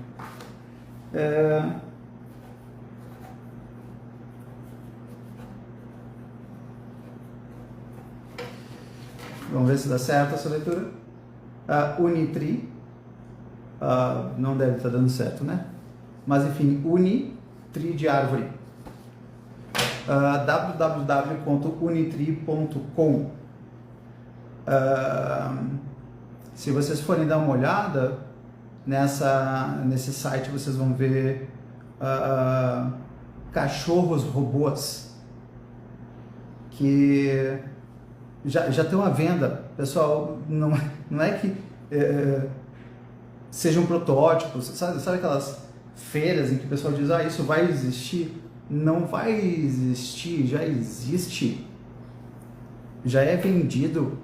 Vamos ver se dá certo essa leitura. Unitri, não deve estar dando certo, né? Mas enfim, Unitri de árvore. www.unitri.com. Se vocês forem dar uma olhada nesse site, vocês vão ver cachorros robôs que já estão à venda. Pessoal, não é que sejam protótipos, sabe aquelas feiras em que o pessoal diz, isso vai existir? Não vai existir, já existe, já é vendido.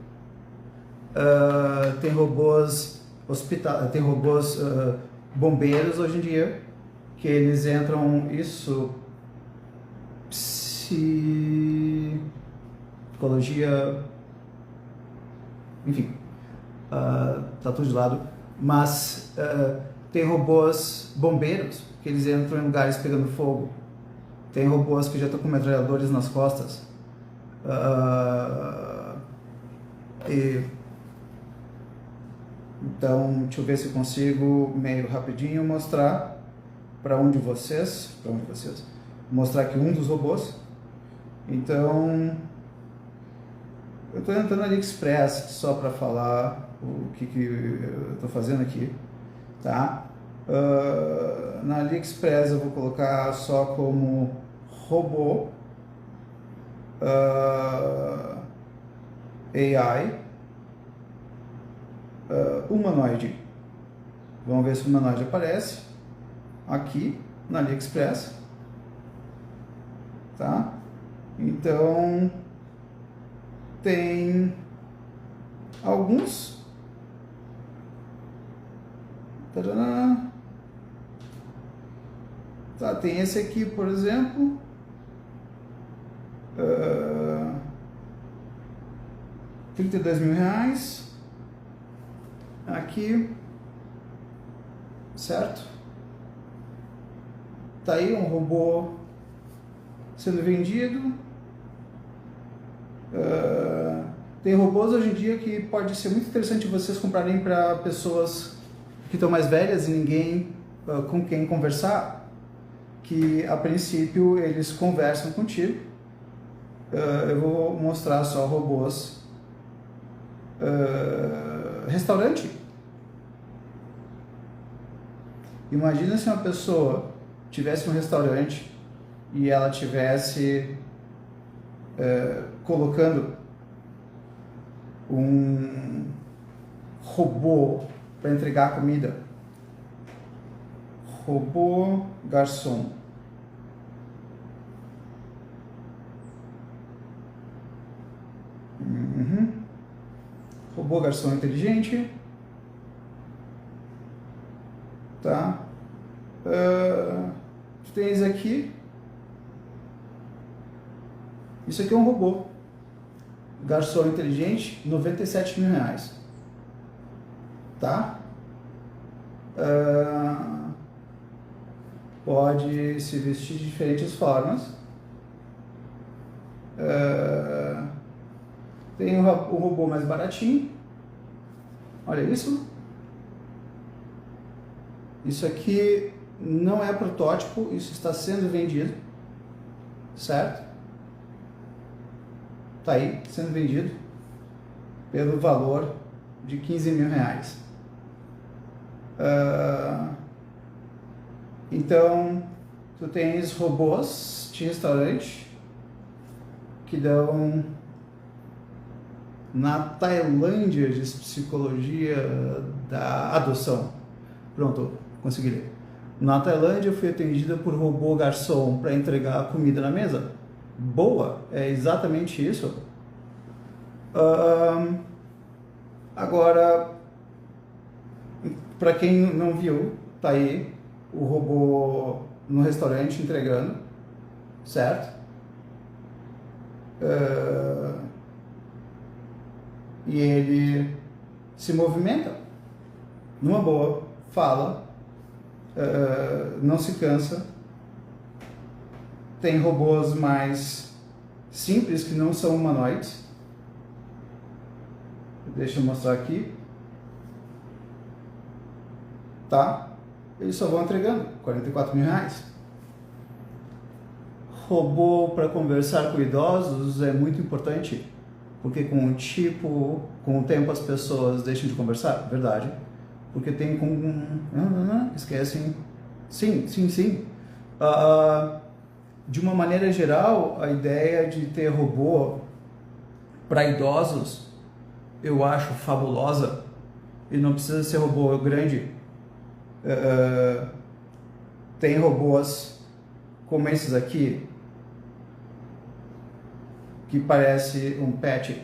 Tem robôs tem robôs bombeiros hoje em dia, que eles entram, psicologia, enfim, tá tudo de lado, mas tem robôs bombeiros, que eles entram em lugares pegando fogo, tem robôs que já estão com metralhadores nas costas, então deixa eu ver se eu consigo meio rapidinho mostrar para um de vocês, mostrar aqui um dos robôs. Então eu estou entrando no AliExpress só para falar o que eu estou fazendo aqui, tá? Na AliExpress eu vou colocar só como robô AI humanoide. Vamos ver se o humanoide aparece aqui na AliExpress, tá? Então tem alguns. Tadã. Tá, tem esse aqui, por exemplo. R$32.000 aqui, certo? Tá aí um robô sendo vendido. Tem robôs hoje em dia que pode ser muito interessante vocês comprarem para pessoas que estão mais velhas e ninguém com quem conversar, que a princípio eles conversam contigo. Eu vou mostrar só robôs restaurante. Imagina se uma pessoa tivesse um restaurante e ela tivesse colocando um robô para entregar a comida. Robô garçom. Robô garçom inteligente. Tá? Tu tens aqui. Isso aqui é um robô garçom inteligente, R$97.000. Tá? Pode se vestir de diferentes formas. Tem um robô mais baratinho. Olha isso. Isso aqui não é protótipo, isso está sendo vendido, certo? Tá aí, sendo vendido pelo valor de R$15.000. Então, tu tens robôs de restaurante que dão na Tailândia de psicologia da adoção. Pronto, consegui ler. Na Tailândia eu fui atendida por robô garçom para entregar a comida na mesa. Boa, é exatamente isso. Agora, para quem não viu, tá aí o robô no restaurante entregando, certo? E ele se movimenta numa boa, fala, não se cansa. Tem robôs mais simples que não são humanoides. Deixa eu mostrar aqui. Tá? Eles só vão entregando R$44.000. Robô para conversar com idosos é muito importante, porque com o tempo as pessoas deixam de conversar, verdade? Porque tem esquecem. Sim. De uma maneira geral, a ideia de ter robô para idosos eu acho fabulosa, e não precisa ser robô grande. Tem robôs como esses aqui, que parece um pet.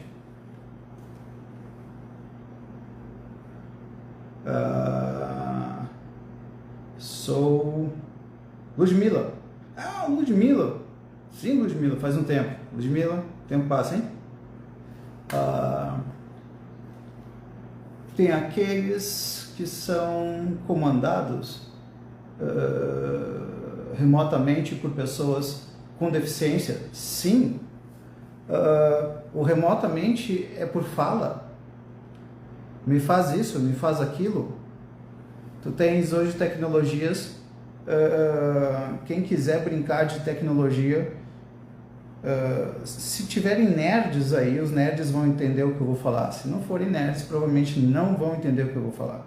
Sou Ludmilla. Ludmilla. Sim, Ludmilla, faz um tempo. Ludmilla, tempo passa, hein? tem aqueles que são comandados remotamente por pessoas com deficiência. Sim, o remotamente é por fala. Me faz isso, me faz aquilo. Tu tens hoje tecnologias, quem quiser brincar de tecnologia, se tiverem nerds aí, os nerds vão entender o que eu vou falar. Se não forem nerds, provavelmente não vão entender o que eu vou falar.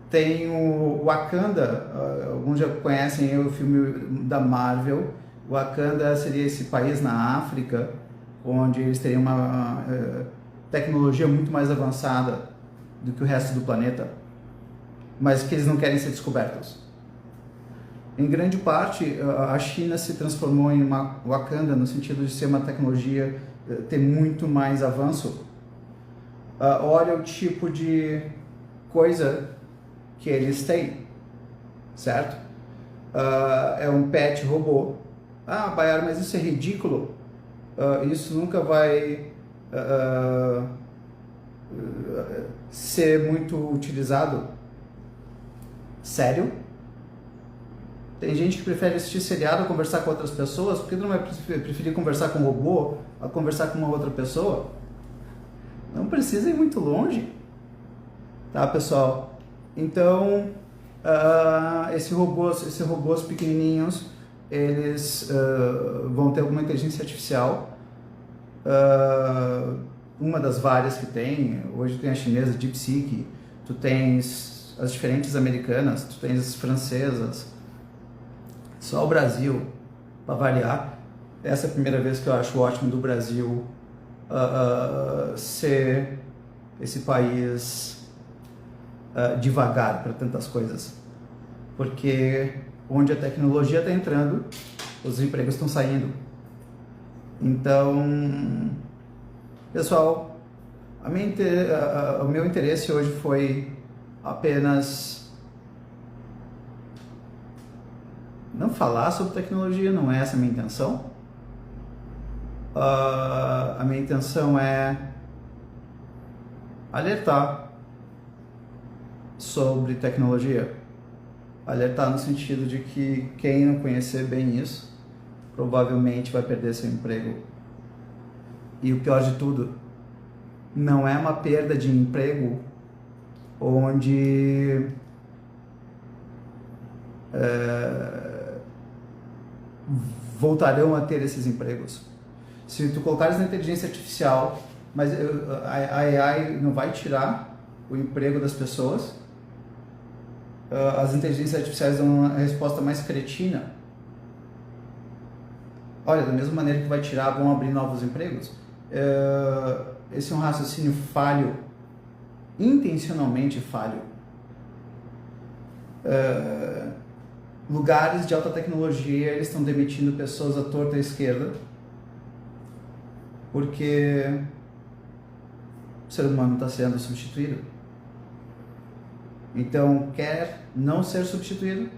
Tem o Wakanda, alguns já conhecem o filme da Marvel. Wakanda seria esse país na África, onde eles teriam uma tecnologia muito mais avançada do que o resto do planeta, mas que eles não querem ser descobertos. Em grande parte, a China se transformou em uma Wakanda no sentido de ser uma tecnologia, ter muito mais avanço. Olha o tipo de coisa que eles têm, certo? É um pet robô. Bayar, mas isso é ridículo. Isso nunca vai ser muito utilizado. Sério? Tem gente que prefere assistir seriado a conversar com outras pessoas. Por que não vai preferir conversar com um robô a conversar com uma outra pessoa? Não precisa ir muito longe, tá, pessoal? Então, esses robôs pequenininhos, eles vão ter alguma inteligência artificial. Uma das várias que tem, hoje tem a chinesa DeepSeek, tu tens as diferentes americanas, tu tens as francesas, só o Brasil, para variar. Essa é a primeira vez que eu acho ótimo do Brasil ser esse país devagar para tantas coisas, porque onde a tecnologia está entrando, os empregos estão saindo. Então, pessoal, o meu interesse hoje foi apenas não falar sobre tecnologia, não é essa a minha intenção. A minha intenção é alertar sobre tecnologia. Alertar no sentido de que quem não conhecer bem isso provavelmente vai perder seu emprego. E o pior de tudo, não é uma perda de emprego onde voltarão a ter esses empregos. Se tu colocares na inteligência artificial, mas a AI não vai tirar o emprego das pessoas. As inteligências artificiais dão uma resposta mais cretina. Olha, da mesma maneira que vai tirar, vão abrir novos empregos. Esse é um raciocínio falho, intencionalmente falho. Lugares de alta tecnologia, eles estão demitindo pessoas à torta e à esquerda, porque o ser humano está sendo substituído. Então, quer não ser substituído?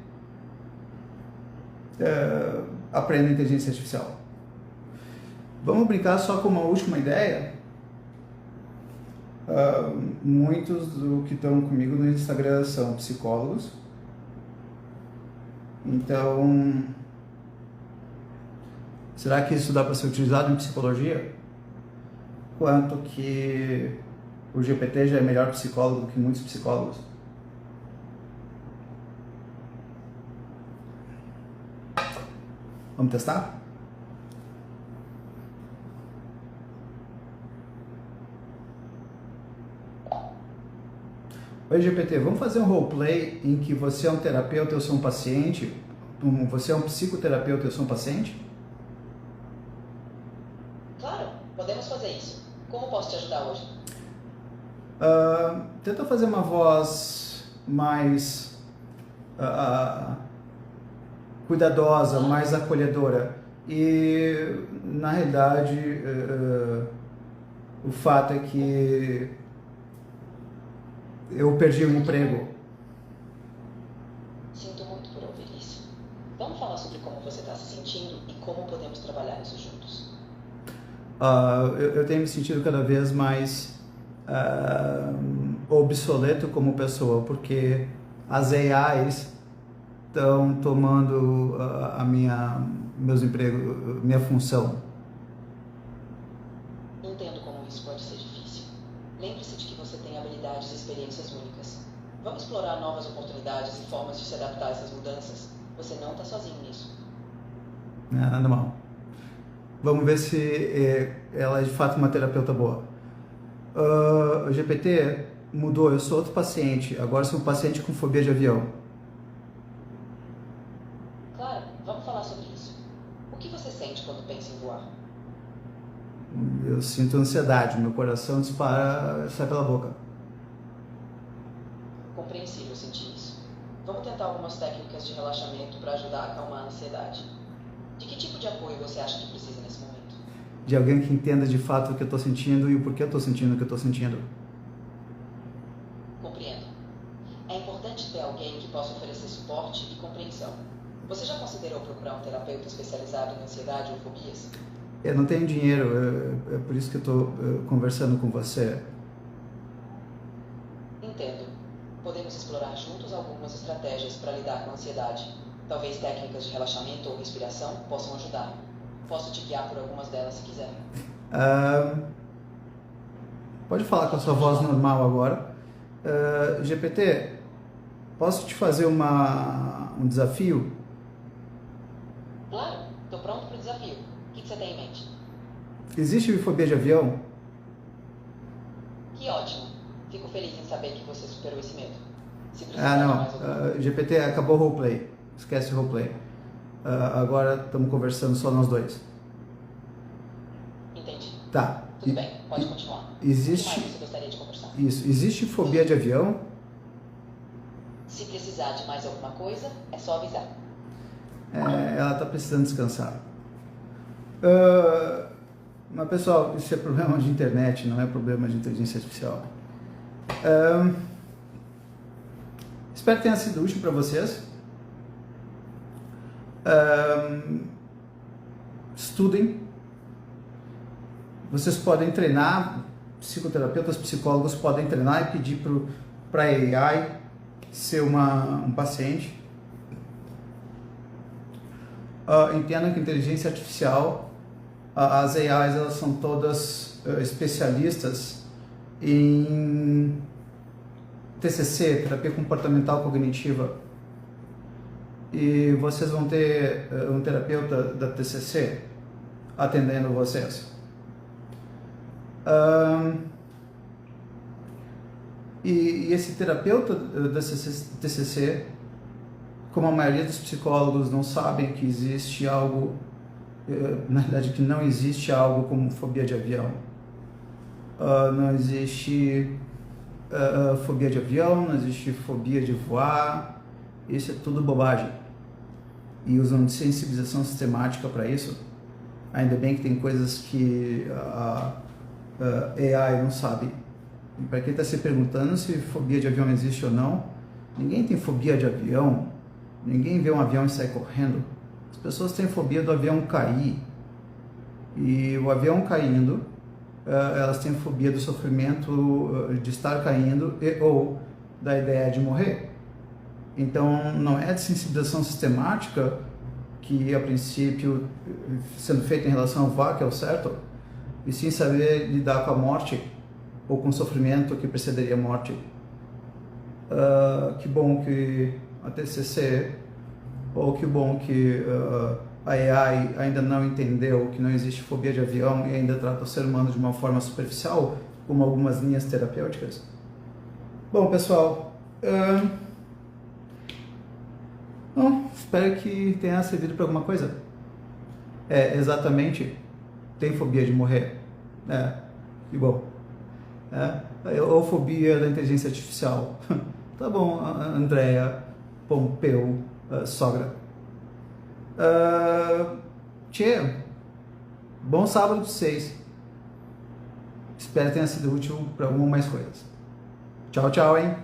Aprenda inteligência artificial. Vamos brincar só com uma última ideia. Muitos do que estão comigo no Instagram são psicólogos. Então, será que isso dá para ser utilizado em psicologia? Quanto que o GPT já é melhor psicólogo do que muitos psicólogos? Vamos testar? Oi, GPT, vamos fazer um roleplay em que você é um terapeuta e eu sou um paciente? Você é um psicoterapeuta e eu sou um paciente? Claro, podemos fazer isso. Como posso te ajudar hoje? Tenta fazer uma voz mais cuidadosa, mais acolhedora. E, na realidade, o fato é que eu perdi o emprego. Sinto muito por ouvir isso. Vamos falar sobre como você está se sentindo e como podemos trabalhar isso juntos. Eu tenho me sentido cada vez mais obsoleto como pessoa, porque as AIs estão tomando meus empregos, minha função. Entendo como isso pode ser difícil. Lembre-se de que você tem habilidades e experiências únicas. Vamos explorar novas oportunidades e formas de se adaptar a essas mudanças. Você não está sozinho nisso. Nada mal. Vamos ver se ela é de fato uma terapeuta boa. O GPT mudou, eu sou outro paciente, agora sou um paciente com fobia de avião. Claro, vamos falar sobre isso. O que você sente quando pensa em voar? Eu sinto ansiedade, meu coração dispara, sai pela boca. Compreensível sentir isso. Vamos tentar algumas técnicas de relaxamento para ajudar a acalmar a ansiedade. De que tipo de apoio você acha que precisa nesse momento? De alguém que entenda de fato o que eu estou sentindo e o porquê eu estou sentindo o que eu estou sentindo. Compreendo. É importante ter alguém que possa oferecer suporte e compreensão. Você já considerou procurar um terapeuta especializado em ansiedade ou fobias? Eu não tenho dinheiro, é por isso que eu estou conversando com você. Entendo. Podemos explorar juntos algumas estratégias para lidar com a ansiedade. Talvez técnicas de relaxamento ou respiração possam ajudar. Posso te guiar por algumas delas se quiser. Pode falar com a sua voz normal agora. GPT, posso te fazer um desafio? Claro, estou pronto para o desafio. O que você tem em mente? Existe fobia de avião? Que ótimo. Fico feliz em saber que você superou esse medo. Se precisar de mais algum... GPT, acabou o roleplay. Esquece o roleplay. Agora estamos conversando só nós dois. Entendi. Tá. Tudo bem, pode continuar. Existe... O que mais você gostaria de conversar? Isso. Existe fobia de avião? Se precisar de mais alguma coisa, é só avisar. Ela está precisando descansar. Mas pessoal, isso é problema de internet, não é problema de inteligência artificial. Espero que tenha sido útil para vocês. Estudem. Vocês podem treinar, psicoterapeutas, psicólogos podem treinar e pedir para a AI ser um paciente. Entendam que inteligência artificial, as AIs, elas são todas especialistas em TCC, terapia comportamental cognitiva, e vocês vão ter um terapeuta da TCC atendendo vocês. E esse terapeuta da TCC, como a maioria dos psicólogos não sabem que existe algo, na verdade que não existe algo como fobia de avião. Não existe fobia de avião, não existe fobia de voar, isso é tudo bobagem. E usam de sensibilização sistemática para isso. Ainda bem que tem coisas que a AI não sabe. E para quem está se perguntando se fobia de avião existe ou não, ninguém tem fobia de avião, ninguém vê um avião e sai correndo. As pessoas têm fobia do avião cair. E o avião caindo, elas têm fobia do sofrimento de estar caindo ou da ideia de morrer. Então, não é de sensibilização sistemática que, a princípio, sendo feita em relação ao VAR, que é o certo, e sim saber lidar com a morte ou com o sofrimento que precederia a morte. Que bom que a TCC, ou que bom que a AI ainda não entendeu que não existe fobia de avião e ainda trata o ser humano de uma forma superficial, como algumas linhas terapêuticas. Bom, pessoal, espero que tenha servido para alguma coisa. Exatamente, tem fobia de morrer. Que bom. Ou fobia da inteligência artificial. Tá bom, Andréa Pompeu, sogra. Tchê, bom sábado de 6. Espero que tenha sido útil para alguma ou mais coisas. Tchau, tchau, hein?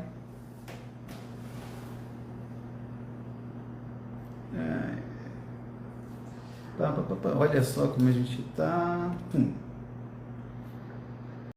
Olha só como a gente tá.